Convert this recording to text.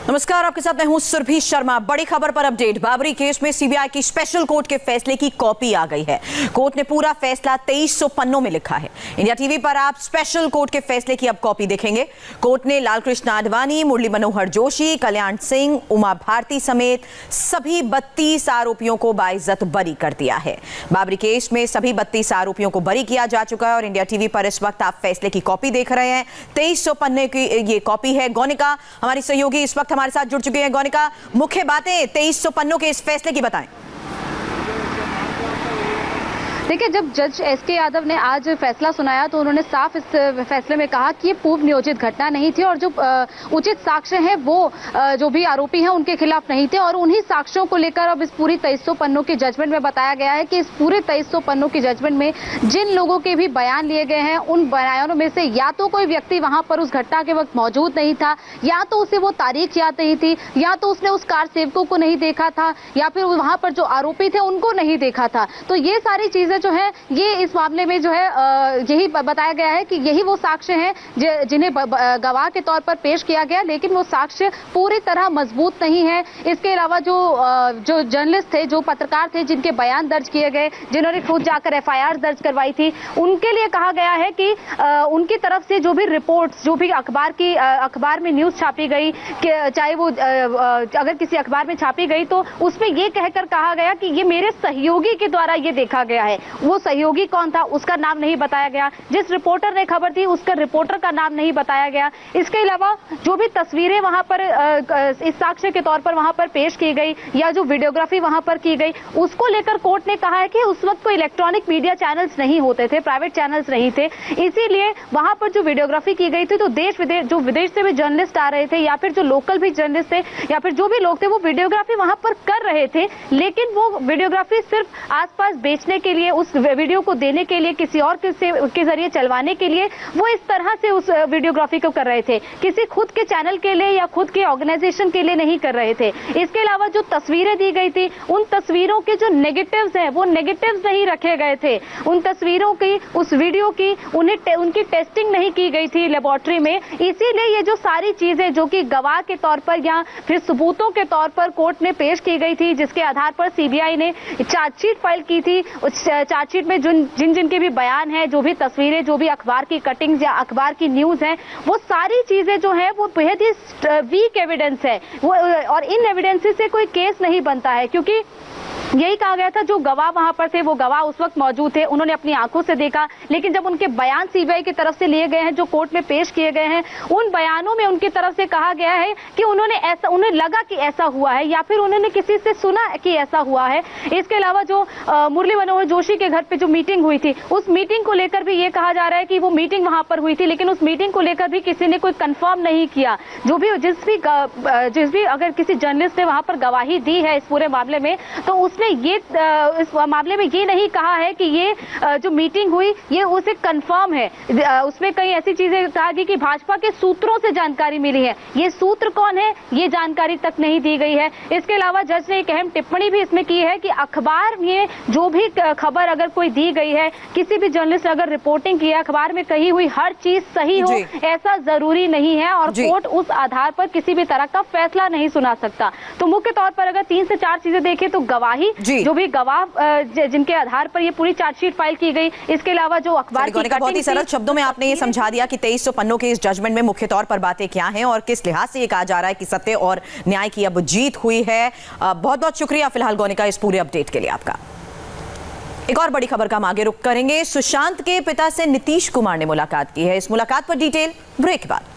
नमस्कार, आपके साथ मैं हूं सुरभि शर्मा। बड़ी खबर पर अपडेट। बाबरी केस में सीबीआई की स्पेशल कोर्ट के फैसले की कॉपी आ गई है। कोर्ट ने पूरा फैसला 2300 पन्नों में लिखा है। इंडिया टीवी पर आप स्पेशल कोर्ट के फैसले की अब कॉपी देखेंगे। कोर्ट ने लालकृष्ण आडवाणी, मुरली मनोहर जोशी, कल्याण सिंह, उमा भारती समेत सभी 32 आरोपियों को बाइज्जत बरी कर दिया है। बाबरी केस में सभी 32 आरोपियों को बरी किया जा चुका है और इंडिया टीवी पर इस वक्त आप फैसले की कॉपी देख रहे हैं। 2300 पन्ने की ये कॉपी है। गौनिका हमारी सहयोगी इस वक्त हमारे साथ जुड़ चुके हैं। गौनिका, मुख्य बातें 2300 पन्नों के इस फैसले की बताएं। देखिए, जब जज एसके यादव ने आज फैसला सुनाया तो उन्होंने साफ इस फैसले में कहा कि ये पूर्व नियोजित घटना नहीं थी और जो उचित साक्ष्य हैं वो जो भी आरोपी हैं उनके खिलाफ नहीं थे। और उन्हीं साक्ष्यों को लेकर अब इस पूरी 2300 पन्नों की जजमेंट में बताया गया है कि इस पूरे 2300 पन्नों की जजमेंट में जिन लोगों के भी बयान लिए गए हैं उन बयानों में से या तो कोई व्यक्ति वहां पर उस घटना के वक्त मौजूद नहीं था, या तो उसे वो तारीख याद नहीं थी, या तो उसने उस कार सेवकों को नहीं देखा था, या फिर वहां पर जो आरोपी थे उनको नहीं देखा था। तो ये सारी चीजें जो है ये इस मामले में जो है यही बताया गया है कि यही वो साक्ष्य हैं जिन्हें गवाह के तौर पर पेश किया गया, लेकिन वो साक्ष्य पूरी तरह मजबूत नहीं है। इसके अलावा जो जर्नलिस्ट थे, जो पत्रकार थे जिनके बयान दर्ज किए गए, जिन्होंने खुद जाकर एफआईआर दर्ज करवाई थी, उनके लिए कहा गया है कि उनकी तरफ से जो भी रिपोर्ट्स, जो भी अखबार में न्यूज छापी गई, चाहे वो अगर किसी अखबार में छापी गई तो उसमें ये कहकर कहा गया कि ये मेरे सहयोगी के द्वारा ये देखा गया है। वो सहयोगी कौन था उसका नाम नहीं बताया गया। जिस रिपोर्टर ने खबर दी उसका रिपोर्टर का नाम नहीं बताया गया। इसके अलावा जो भी तस्वीरें वहां पर इस साक्ष्य के तौर पर वहां पर पेश की गई या जो वीडियोग्राफी वहां पर की गई, उसको लेकर कोर्ट ने कहा है कि उस वक्त कोई इलेक्ट्रॉनिक मीडिया चैनल्स नहीं होते थे, प्राइवेट चैनल्स नहीं थे, इसीलिए वहां पर जो वीडियोग्राफी की गई थी तो देश विदेश जो विदेश से भी जर्नलिस्ट आ रहे थे या फिर जो लोकल भी जर्नलिस्ट थे या फिर जो भी लोग थे वो वीडियोग्राफी वहां पर कर रहे थे, लेकिन वो वीडियोग्राफी सिर्फ आसपास बेचने के लिए, उस वीडियो को देने के लिए, किसी और के जरिए चलवाने के लिए वो इस तरह से उस वीडियोग्राफी को कर रहे थे। किसी खुद के चैनल के लिए या खुद के ऑर्गेनाइजेशन के लिए नहीं कर रहे थे। इसके अलावा जो तस्वीरें दी गई थी उन तस्वीरों के जो नेगेटिव्स हैं वो नेगेटिव्स नहीं रखे गए थे। उन तस्वीरों की, उस वीडियो की उनकी टेस्टिंग नहीं की गई थी लेबोरेटरी में। इसीलिए ये जो सारी चीजें जो कि गवाह के तौर पर या फिर सबूतों के तौर पर कोर्ट में पेश की गई थी, जिसके आधार पर सीबीआई ने चार्जशीट फाइल की थी, उस चार्जशीट में जिन के भी बयान है, जो भी तस्वीरें, जो भी अखबार की कटिंग्स या अखबार की न्यूज है, वो सारी चीजें जो है वो बेहद ही वीक एविडेंस है वो, और इन एविडेंसेस से कोई केस नहीं बनता है। क्योंकि यही कहा गया था जो गवाह वहां पर थे वो गवाह उस वक्त मौजूद थे, उन्होंने अपनी आंखों से देखा, लेकिन जब उनके बयान सीबीआई की तरफ से लिए गए हैं, जो कोर्ट में पेश किए गए हैं, उन बयानों में उनकी तरफ से कहा गया है कि उन्हें लगा कि ऐसा हुआ है या फिर उन्होंने किसी से सुना कि ऐसा हुआ है। इसके अलावा जो मुरली मनोहर जोशी के घर पे जो मीटिंग हुई थी, उस मीटिंग को लेकर भी ये कहा जा रहा है कि वो मीटिंग वहां पर हुई थी, लेकिन उस मीटिंग को लेकर भी किसी ने कोई कंफर्म नहीं किया। जिस भी अगर किसी जर्नलिस्ट ने वहां पर गवाही दी है इस पूरे मामले में, तो उसने ये इस मामले में ये नहीं कहा है कि ये जो मीटिंग हुई ये उसे कंफर्म है। उसमें कई ऐसी चीजें कहा गई कि भाजपा के सूत्रों से जानकारी मिली है, ये सूत्र कौन है ये जानकारी तक नहीं दी गई है। इसके अलावा जज ने एक अहम टिप्पणी भी इसमें की है कि अखबार में जो भी खबर अगर कोई दी गई है, किसी भी जर्नलिस्ट अगर रिपोर्टिंग की है, अखबार में कही हुई हर चीज सही हो ऐसा जरूरी नहीं है और कोर्ट उस आधार पर किसी भी तरह का फैसला नहीं सुना सकता। तो मुख्य तौर पर अगर 3 से 4 चीजें देखें तो गवाही, जो भी गवाह जिनके आधार पर ये पूरी चार्जशीट फाइल की गई, इसके अलावा जो अखबार की कटिंग, बहुत ही सरल शब्दों में आपने ये समझा दिया कि 2300 पन्नों के इस जजमेंट में मुख्य तौर पर बातें क्या हैं और किस लिहाज से ये कहा जा रहा है कि सत्य और न्याय की अब जीत हुई है। बहुत बहुत शुक्रिया फिलहाल गौनिका इस पूरे अपडेट के लिए आपका। एक और बड़ी खबर का हम आगे रुख करेंगे। सुशांत के पिता से नीतीश कुमार ने मुलाकात की है। इस मुलाकात पर डिटेल ब्रेक के बाद।